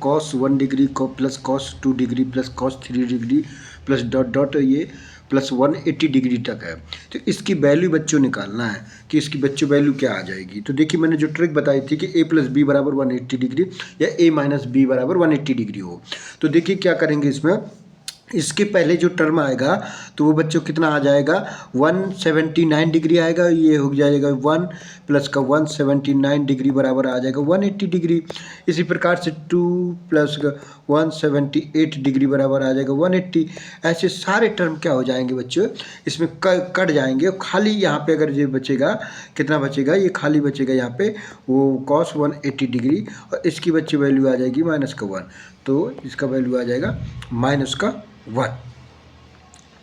Cos 1 degree plus cos 2 degree plus cos 3 degree plus dot dot ये plus 180 degree तक है। तो इसकी वैल्यू बच्चों निकालना है कि इसकी बच्चों वैल्यू क्या आ जाएगी। तो देखिए मैंने जो ट्रिक बताई थी कि a प्लस बी बराबर 180 डिग्री या a माइनस बी बराबर 180 डिग्री हो। तो देखिए क्या करेंगे इसमें, इसके पहले जो टर्म आएगा तो वो बच्चों कितना आ जाएगा 179 डिग्री आएगा, ये हो जाएगा 1 प्लस का 179 डिग्री बराबर आ जाएगा 180 डिग्री। इसी प्रकार से 2 प्लस का 178 डिग्री बराबर आ जाएगा 180। ऐसे सारे टर्म क्या हो जाएंगे बच्चों, इसमें कट जाएंगे। खाली यहाँ पे अगर ये बचेगा, कितना बचेगा, ये खाली बचेगा यहाँ पे वो कॉस 180 डिग्री और इसकी बच्ची वैल्यू आ जाएगी -1। तो इसका वैल्यू आ जाएगा -1।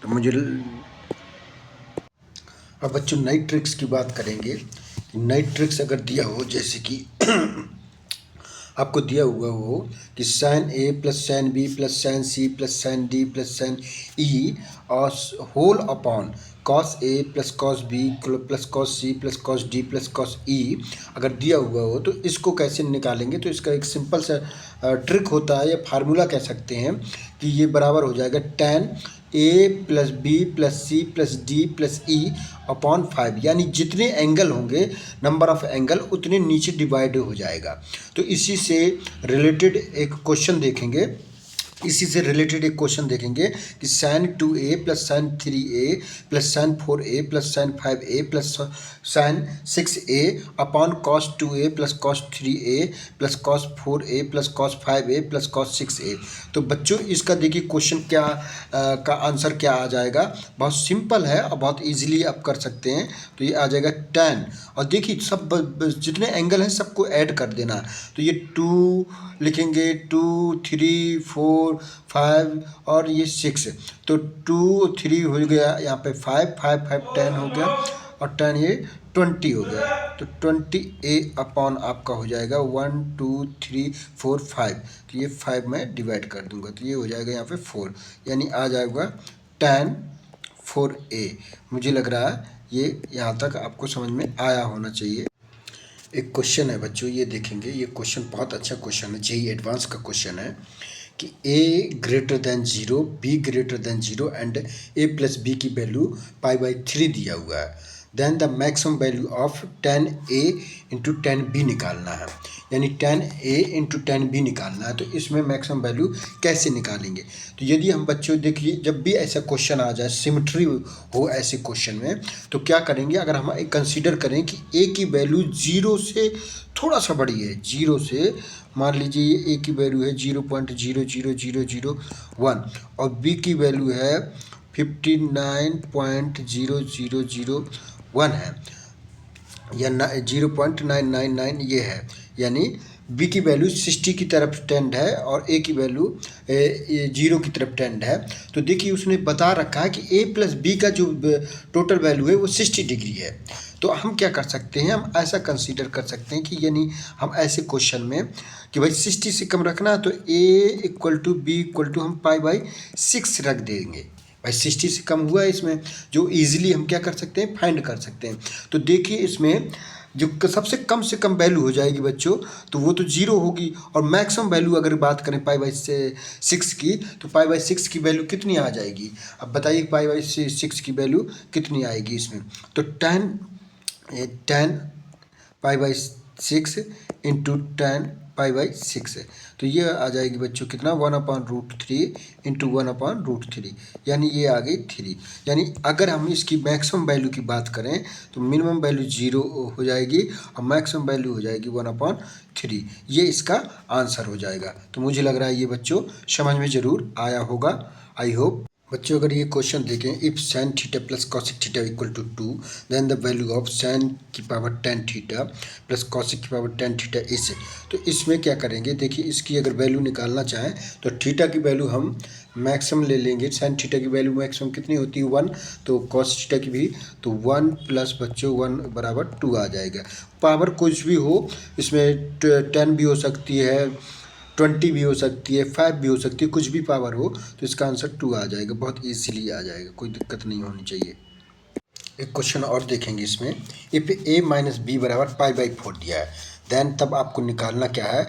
तो मुझे अब बच्चों नई ट्रिक्स की बात करेंगे। नई ट्रिक्स अगर दिया हो, जैसे कि आपको दिया हुआ हो कि sine A plus sine B plus sine C plus sine D plus sine E और whole upon cos A plus cos B plus cos C plus cos D plus cos E अगर दिया हुआ हो, तो इसको कैसे निकालेंगे। तो इसका एक सिंपल सा ट्रिक होता है या फार्मूला कह सकते हैं कि ये बराबर हो जाएगा tan A plus B plus C plus D plus E upon 5, यानी जितने एंगल होंगे नंबर ऑफ एंगल उतने नीचे डिवाइड हो जाएगा। तो इसी से रिलेटेड एक क्वेश्चन देखेंगे कि sine 2a plus sine 3a plus sine 4a plus sine 5a plus sine 6a upon cos 2a plus cos 3a plus cos 4a plus cos 5a plus cos 6a। तो बच्चों इसका देखिए question क्या का answer क्या आ जाएगा। बहुत simple है और बहुत इजीली आप कर सकते हैं। तो ये आ जाएगा tan, और देखिए सब जितने एंगल हैं सबको ऐड कर देना। तो ये 2 लिखेंगे, 2 3 4 5 और ये 6, तो 2 3 हो गया, यहाँ पे 5 5 5 10 हो गया और 10 ये 20 हो गया। तो 20a अपॉन आपका हो जाएगा 1 2 3 4 5। तो ये 5 में डिवाइड कर दूंगा तो ये हो जाएगा यहाँ पे 4, यानी आ जाएगा tan 4a। मुझे लग रहा है ये यहाँ तक आपको समझ में आया होना चाहिए। एक क्वेश्चन है बच्चों, ये देखेंगे, ये क्वेश्चन बहुत अच्छा क्वेश्चन है, जेईई एडवांस का क्वेश्चन है कि a greater than 0, b greater than 0 and a plus B की वैल्यू π/3 दिया हुआ है। Then the maximum value of tan a into tan b निकालना है, यानी tan a into tan b निकालना है। तो इसमें मैक्सिमम वैल्यू कैसे निकालेंगे। तो यदि हम बच्चों देखिए, जब भी ऐसा क्वेश्चन आ जाए, सिमेट्री हो ऐसे क्वेश्चन में, तो क्या करेंगे, अगर हम कंसीडर करें कि a की वैल्यू 0 से थोड़ा सा बड़ी है, 0 से मान लीजिए ये a की वैल्यू है 0.00001 और b की वैल्यू है 59.0001 है या 0.999 ये है, यानी b की वैल्यू 60 की तरफ टेंड है और a की वैल्यू 0 की तरफ टेंड है। तो देखिए उसने बता रखा है कि a प्लस बी का जो टोटल वैल्यू है वो 60 डिग्री है। तो हम क्या कर सकते हैं, हम ऐसा कंसीडर कर सकते हैं कि यानी हम ऐसे क्वेश्चन में कि भाई 60 से कम रखना है तो a equal to B equal to हम π/6 रख देंगे। भाई 60 से कम हुआ है इसमें, जो इजीली हम क्या कर सकते हैं, फाइंड कर सकते हैं। तो देखिए इसमें जो सबसे कम से कम वैल्यू हो जाएगी बच्चों, तो वो तो 0 होगी, और मैक्सिमम वैल्यू अगर बात करें π/6 की, तो π/6 की वैल्यू कितनी आ जाएगी। अब बताइए π/6 की वैल्यू कितनी आएगी इसमें। तो tan π/6 इंटू tan π/6, तो ये आ जाएगी बच्चों कितना 1/√3 इंटू 1/√3, यानी ये आ गई 3। यानी अगर हम इसकी मैक्सिमम वैल्यू की बात करें तो मिनिमम वैल्यू 0 हो जाएगी और मैक्सिमम वैल्यू हो जाएगी 1/3। ये इसका आंसर हो जाएगा। तो मुझे लग रहा है ये बच्चों समझ में ज़रूर आया होगा, आई होप। बच्चों अगर ये क्वेश्चन देखें, if sin theta plus cosec theta equal to 2, then the value of sin की power tan theta plus cosec की पावर tan थीटा इस। तो इसमें क्या करेंगे, देखिए इसकी अगर वैल्यू निकालना चाहें तो थीटा की वैल्यू हम मैक्सिमम ले लेंगे। sin थीटा की वैल्यू मैक्सिमम कितनी होती है 1, तो cos थीटा की भी तो 1 प्लस बच्चों 1 बराबर 2 आ जाएगा। पावर कुछ भी हो, इसमें 10 भी हो सकती है, 20 भी हो सकती है, 5 भी हो सकती है, कुछ भी पावर हो, तो इसका आंसर 2 आ जाएगा, बहुत ईजिली आ जाएगा, कोई दिक्कत नहीं होनी चाहिए। एक क्वेश्चन और देखेंगे इसमें, इफ a माइनस बी बराबर π/4 दिया है, देन तब आपको निकालना क्या है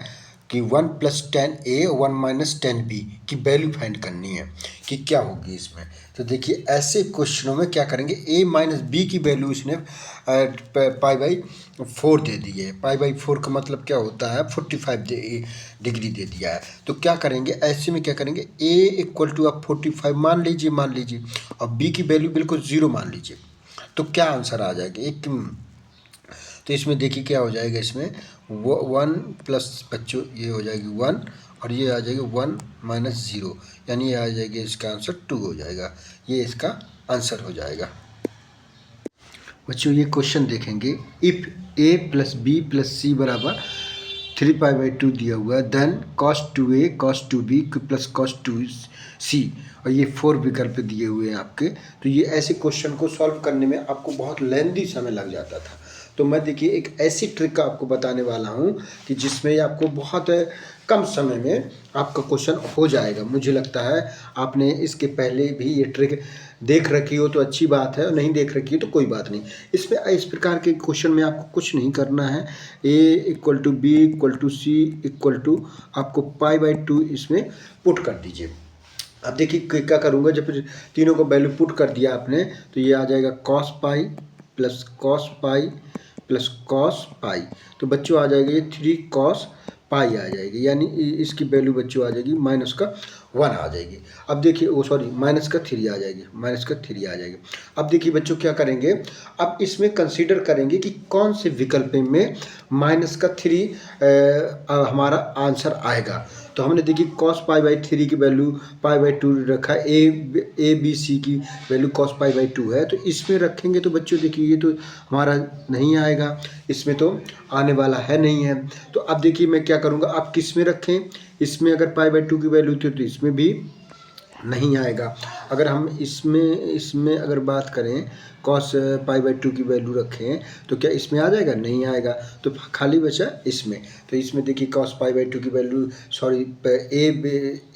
कि 1 + 10a 1 - 10b की वैल्यू फाइंड करनी है कि क्या होगी इसमें। तो देखिए ऐसे क्वेश्चनों में क्या करेंगे, a - b की वैल्यू इसने π/4 दे दी है। π/4 का मतलब क्या होता है, 45 डिग्री दे दिया है। तो क्या करेंगे ऐसे में, क्या करेंगे a = आप 45 मान लीजिए और b की वैल्यू बिल्कुल 0 मान लीजिए। तो क्या आंसर आ जाएगा एक। तो इसमें देखिए क्या हो जाएगा, इसमें 1 प्लस बच्चों ये हो जाएगी 1 और ये आ जाएगी 1 - 0, यानी ये आ जाएगी इसका आंसर 2 हो जाएगा। ये इसका आंसर हो जाएगा। बच्चों ये क्वेश्चन देखेंगे, इफ़ a + b + c = 3π/2 दिया हुआ है, then cos 2a cos 2b + cos 2c, और ये 4 विकल्प दिए हुए हैं आपके। तो ये ऐसे क्वेश्चन को सॉल्व करने में आपको बहुत लेंदी समय लग जाता था। तो मैं देखिए एक ऐसी ट्रिक आपको बताने वाला हूँ कि जिसमें आपको बहुत कम समय में आपका क्वेश्चन हो जाएगा। मुझे लगता है आपने इसके पहले भी ये ट्रिक देख रखी हो तो अच्छी बात है, और नहीं देख रखी है तो कोई बात नहीं। इसमें इस प्रकार के क्वेश्चन में आपको कुछ नहीं करना है। a = b = c = आपको π/2 इसमें पुट कर दीजिए। अब देखिए क्या करूँगा, जब तीनों को वैल्यू पुट कर दिया आपने तो ये आ जाएगा cos π + cos π + cos π। तो बच्चों आ जाएगा ये 3 cos π आ जाएगी, यानी इसकी वैल्यू बच्चों आ जाएगी -1 आ जाएगी। अब देखिए -3 आ जाएगी, -3 आ जाएगी। अब देखिए बच्चों क्या करेंगे, अब इसमें कंसीडर करेंगे कि कौन से विकल्प में -3 हमारा आंसर आएगा। तो हमने देखिए cos π/3 की वैल्यू π/2 रखा है, a b c की वैल्यू cos π/2 है। तो इसमें रखेंगे तो बच्चों देखिए ये तो हमारा नहीं आएगा, इसमें तो आने वाला है नहीं है। तो अब देखिए मैं क्या करूँगा, आप किस में रखें, इसमें अगर π/2 की वैल्यू थी तो इसमें भी नहीं आएगा। अगर हम इसमें अगर बात करें cos π/2 की वैल्यू रखें तो क्या इसमें आ जाएगा, नहीं आएगा। तो खाली बचा इसमें। तो इसमें देखिए cos π/2 की वैल्यू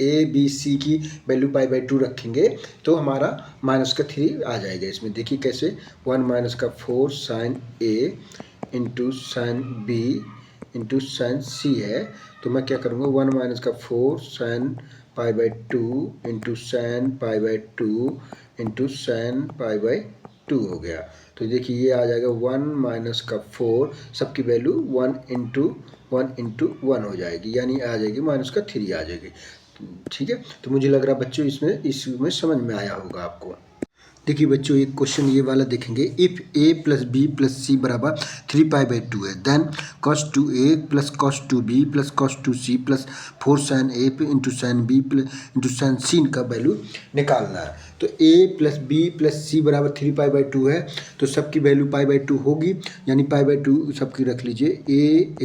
a b c की वैल्यू π/2 रखेंगे तो हमारा -3 आ जाएगा। इसमें देखिए कैसे, 1 - 4 sin a × sin b × sin c है। तो मैं क्या करूँगा, 1 - 4 sin π/2 × sin π/2 × sin π/2 हो गया। तो देखिए ये आ जाएगा 1 - 4, सबकी वैल्यू 1 × 1 हो जाएगी, यानी आ जाएगी -3 आ जाएगी। ठीक है, तो मुझे लग रहा है बच्चों इसमें समझ में आया होगा आपको। देखिए बच्चों एक क्वेश्चन ये वाला देखेंगे, इफ़ a + b + c = 3π/2 है, then cos 2a + cos 2b + cos 2c + 4 sin a × sin b × sin c का वैल्यू निकालना है। तो a + b + c = 3π/2 है, तो सबकी वैल्यू π/2 होगी, यानी π/2 सबकी रख लीजिए। a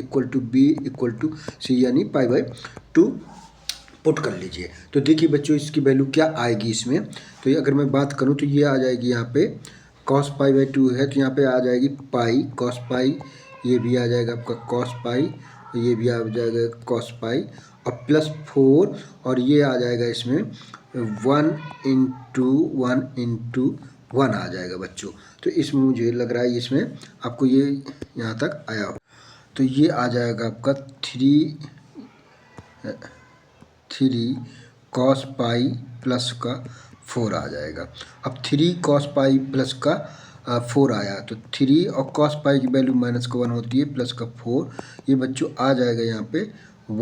= b = c, यानी π/2 पुट कर लीजिए। तो देखिए बच्चों इसकी वैल्यू क्या आएगी इसमें। तो ये अगर मैं बात करूँ तो ये आ जाएगी यहाँ पे cos π/2 है, तो यहाँ पे आ जाएगी पाई cos π, ये भी आ जाएगा आपका cos π, ये भी आ जाएगा cos π, और +4, और ये आ जाएगा इसमें 1 × 1 × 1 आ जाएगा बच्चों। तो इसमें मुझे लग रहा है इसमें आपको ये यहाँ तक आया हो। तो ये आ जाएगा आपका 3 cos π प्लस का 4 आ जाएगा। अब 3 cos π प्लस का 4 आया, तो 3 और cos π की वैल्यू -1 होती है, प्लस का 4, ये बच्चों आ जाएगा यहाँ पे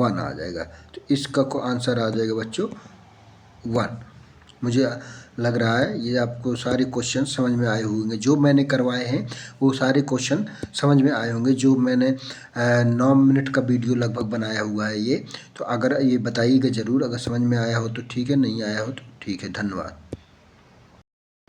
1 आ जाएगा। तो इसका को आंसर आ जाएगा बच्चों 1। मुझे लग रहा है ये आपको सारे क्वेश्चन समझ में आए होंगे, जो मैंने करवाए हैं वो सारे क्वेश्चन समझ में आए होंगे, जो मैंने 9 मिनट का वीडियो लगभग बनाया हुआ है ये। तो अगर ये बताइएगा ज़रूर, अगर समझ में आया हो तो ठीक है, नहीं आया हो तो ठीक है। धन्यवाद।